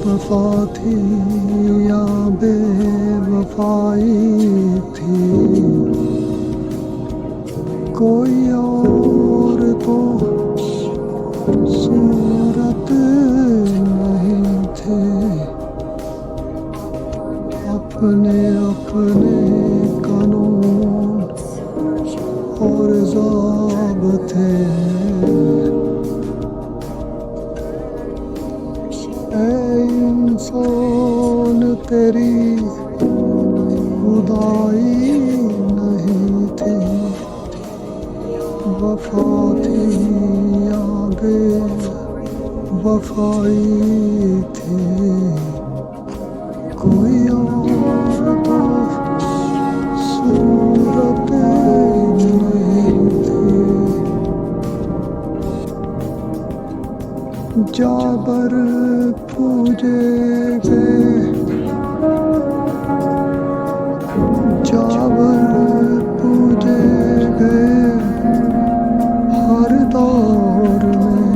वफा थी या बेवफाई थी, कोई और तो सूरत नहीं थे। अपने अपने कानून और ज़ाब्ते ऐ इंसान तेरी खुदाई नहीं थी, वफा थी या बेवफाई थी, कोई और तो सूरत नहीं थी। जाबर पूजे गए, जाबर पूजे गए हर दौर में,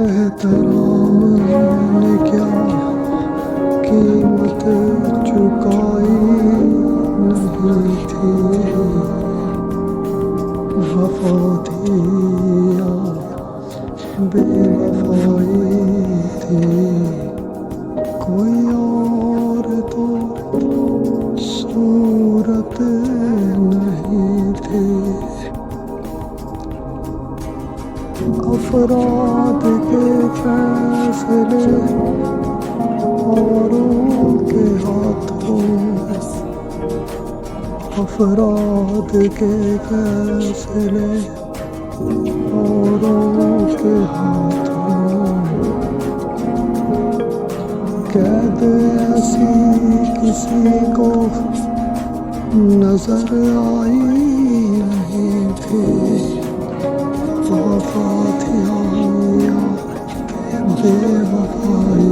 एहतराम ने क्या कीमत चुकाई नहीं थी, वफा थी या बेवफाई थी, कोई और तो सूरत नहीं थी। अफराद के फैसले औरों के हाथों, अफराद के फैसले औरों के हाथों, कैद ऐसी किसी को नजर आई नहीं थी, वफा थी या बेवफाई